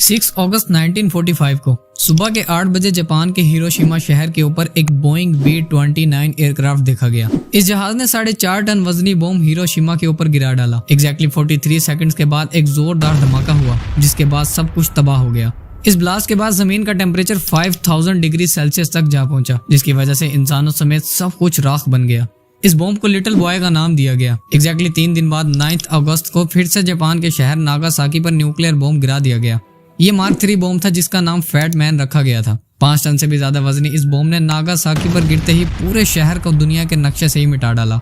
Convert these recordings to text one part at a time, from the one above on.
6 अगस्त 1945 को सुबह के 8 बजे जापान के हिरोशिमा शहर के ऊपर एक बोइंग B-29 एयरक्राफ्ट देखा गया। इस जहाज ने 4.5 टन वजनी बम हिरोशिमा के ऊपर गिरा डाला। एग्जैक्टली 43 सेकंड्स के बाद एक जोरदार धमाका हुआ, जिसके बाद सब कुछ तबाह हो गया। इस ब्लास्ट के बाद जमीन का टेम्परेचर 5000 डिग्री सेल्सियस तक जा पहुंचा, जिसकी वजह से इंसानों समेत सब कुछ राख बन गया। इस बॉम्ब को लिटिल बॉय का नाम दिया गया। एग्जैक्टली 3 दिन बाद 9 अगस्त को फिर से जापान के शहर नागासाकी पर न्यूक्लियर बॉम्ब गिरा दिया गया। ये मार्क 3 बॉम्ब था, जिसका नाम फैट मैन रखा गया था। 5 टन से भी ज्यादा वजनी इस बॉम्ब ने नागासाकी पर गिरते ही पूरे शहर को दुनिया के नक्शे से ही मिटा डाला।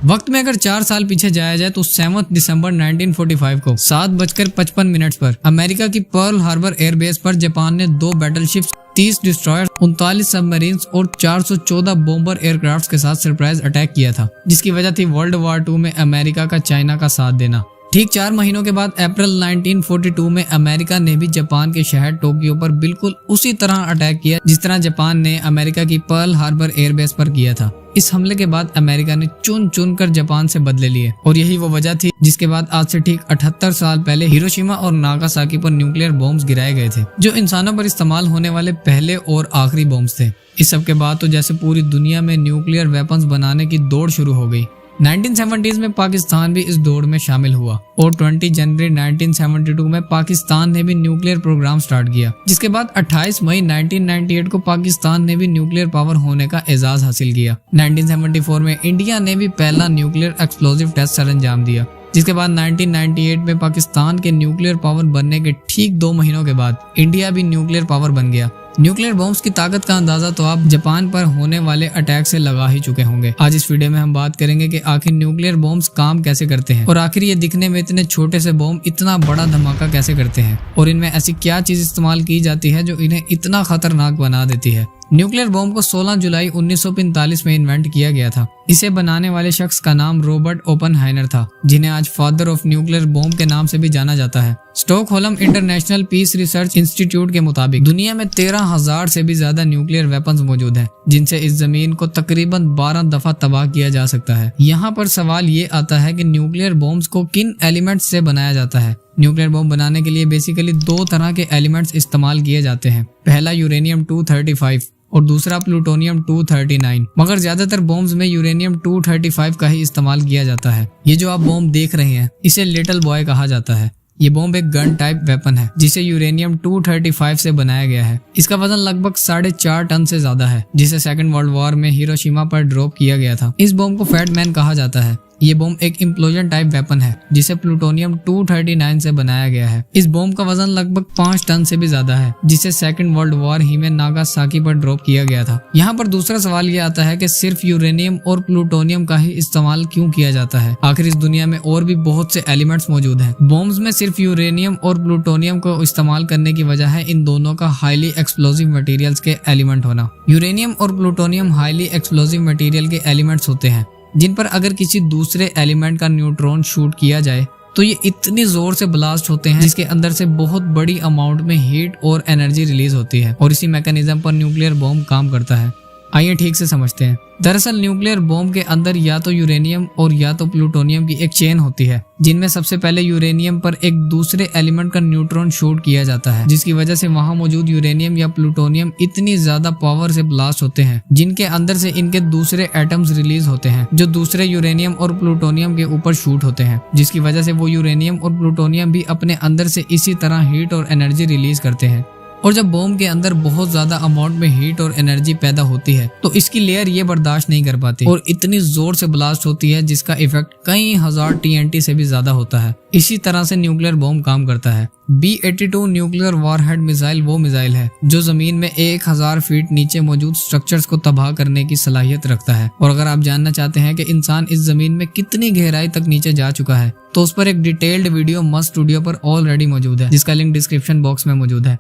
वक्त में अगर 4 साल पीछे जाया जाए तो 7 दिसंबर 1945 को 7:55 पर अमेरिका की पर्ल हार्बर एयरबेस पर जापान ने 2 बैटलशिप्स, 30 डिस्ट्रॉयर्स, 39 सबमरीन्स और 414 बॉम्बर एयरक्राफ्ट्स के साथ सरप्राइज अटैक किया था, जिसकी वजह थी वर्ल्ड वॉर 2 में अमेरिका का चाइना का साथ देना। ठीक 4 महीनों के बाद अप्रैल 1942 में अमेरिका ने भी जापान के शहर टोक्यो पर बिल्कुल उसी तरह अटैक किया जिस तरह जापान ने अमेरिका की पर्ल हार्बर एयरबेस पर किया था। इस हमले के बाद अमेरिका ने चुन कर जापान से बदले लिए, और यही वो वजह थी जिसके बाद आज से ठीक 78 साल पहले हिरोशिमा और नागासाकी पर न्यूक्लियर बॉम्ब्स गिराए गए थे, जो इंसानों पर इस्तेमाल होने वाले पहले और आखिरी बॉम्ब्स थे। इस सब के बाद तो जैसे पूरी दुनिया में न्यूक्लियर वेपन्स बनाने की दौड़ शुरू हो गई। 1970s में पाकिस्तान भी इस दौड़ में शामिल हुआ और 20 जनवरी 1972 में पाकिस्तान ने भी न्यूक्लियर प्रोग्राम स्टार्ट किया, जिसके बाद 28 मई 1998 को पाकिस्तान ने भी न्यूक्लियर पावर होने का एजाज हासिल किया। 1974 में इंडिया ने भी पहला न्यूक्लियर एक्सप्लोजिव टेस्ट सरंजाम दिया, जिसके बाद 1998 में पाकिस्तान के न्यूक्लियर पावर बनने के ठीक 2 महीनों के बाद इंडिया भी न्यूक्लियर पावर बन गया। न्यूक्लियर बॉम्ब्स की ताकत का अंदाजा तो आप जापान पर होने वाले अटैक से लगा ही चुके होंगे। आज इस वीडियो में हम बात करेंगे कि आखिर न्यूक्लियर बॉम्ब्स काम कैसे करते हैं, और आखिर ये दिखने में इतने छोटे से बॉम्ब इतना बड़ा धमाका कैसे करते हैं, और इनमें ऐसी क्या चीज इस्तेमाल की जाती है जो इन्हें इतना खतरनाक बना देती है। न्यूक्लियर बॉम्ब को 16 जुलाई 1945 में इन्वेंट किया गया था। इसे बनाने वाले शख्स का नाम रॉबर्ट ओपनहाइमर था, जिन्हें आज फादर ऑफ न्यूक्लियर बॉम्ब के नाम से भी जाना जाता है। Stockholm International Peace Research Institute के मुताबिक दुनिया में 13,000 से भी ज्यादा न्यूक्लियर वेपन्स मौजूद हैं, जिनसे इस जमीन को तकरीबन 12 दफा तबाह किया जा सकता है। यहाँ पर सवाल ये आता है कि न्यूक्लियर बॉम्ब्स को किन एलिमेंट्स से बनाया जाता है। न्यूक्लियर बॉम्ब बनाने के लिए बेसिकली 2 तरह के एलिमेंट्स इस्तेमाल किए जाते हैं। पहला यूरेनियम 235 और दूसरा प्लूटोनियम 239, मगर ज्यादातर बॉम्ब्स में यूरेनियम 235 का ही इस्तेमाल किया जाता है। ये जो आप बॉम्ब देख रहे हैं, इसे लिटिल बॉय कहा जाता है। ये बॉम्ब एक गन टाइप वेपन है, जिसे यूरेनियम 235 से बनाया गया है। इसका वजन लगभग 4.5 टन से ज्यादा है, जिसे सेकंड वर्ल्ड वॉर में हिरोशिमा पर ड्रॉप किया गया था। इस बॉम्ब को फैट मैन कहा जाता है। ये बॉम्ब एक इम्प्लोजन टाइप वेपन है, जिसे प्लूटोनियम 239 से बनाया गया है। इस बॉम्ब का वजन लगभग 5 टन से भी ज्यादा है, जिसे सेकंड वर्ल्ड वॉर ही में नागासाकी पर ड्रॉप किया गया था। यहाँ पर दूसरा सवाल ये आता है कि सिर्फ यूरेनियम और प्लूटोनियम का ही इस्तेमाल क्यों किया जाता है। आखिर इस दुनिया में और भी बहुत से एलिमेंट्स मौजूद हैं। बॉम्ब्स में सिर्फ यूरेनियम और प्लूटोनियम को इस्तेमाल करने की वजह है इन दोनों का हाईली एक्सप्लोजिव मटेरियल्स के एलिमेंट होना। यूरेनियम और प्लूटोनियम हाईली एक्सप्लोजिव मटेरियल के एलिमेंट्स होते हैं, जिन पर अगर किसी दूसरे एलिमेंट का न्यूट्रॉन शूट किया जाए तो ये इतनी जोर से ब्लास्ट होते हैं जिसके अंदर से बहुत बड़ी अमाउंट में हीट और एनर्जी रिलीज होती है, और इसी मैकेनिज्म पर न्यूक्लियर बॉम्ब काम करता है। आइए ठीक से समझते हैं। दरअसल न्यूक्लियर बॉम्ब के अंदर या तो यूरेनियम और या तो प्लूटोनियम की एक चेन होती है, जिनमें सबसे पहले यूरेनियम पर एक दूसरे एलिमेंट का न्यूट्रॉन शूट किया जाता है, जिसकी वजह से वहां मौजूद यूरेनियम या प्लूटोनियम इतनी ज्यादा पावर से ब्लास्ट होते हैं, जिनके अंदर से इनके दूसरे एटम्स रिलीज होते हैं, जो दूसरे यूरेनियम और प्लूटोनियम के ऊपर शूट होते हैं, जिसकी वजह से वो यूरेनियम और प्लूटोनियम भी अपने अंदर से इसी तरह हीट और एनर्जी रिलीज करते हैं। और जब बॉम्ब के अंदर बहुत ज्यादा अमाउंट में हीट और एनर्जी पैदा होती है तो इसकी लेयर ये बर्दाश्त नहीं कर पाती और इतनी जोर से ब्लास्ट होती है जिसका इफेक्ट कई हजार TNT से भी ज्यादा होता है। इसी तरह से न्यूक्लियर बॉम्ब काम करता है। B-82 न्यूक्लियर वॉरहेड मिसाइल वो मिसाइल है जो जमीन में 1000 फीट नीचे मौजूद स्ट्रक्चर्स को तबाह करने की सलाहियत रखता है। और अगर आप जानना चाहते हैं कि इंसान इस जमीन में कितनी गहराई तक नीचे जा चुका है, तो उस पर एक डिटेल्ड वीडियो मस्ट स्टूडियो पर ऑलरेडी मौजूद है, जिसका लिंक डिस्क्रिप्शन बॉक्स में मौजूद है।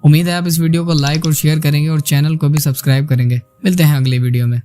उम्मीद है आप इस वीडियो को लाइक और शेयर करेंगे और चैनल को भी सब्सक्राइब करेंगे। मिलते हैं अगले वीडियो में।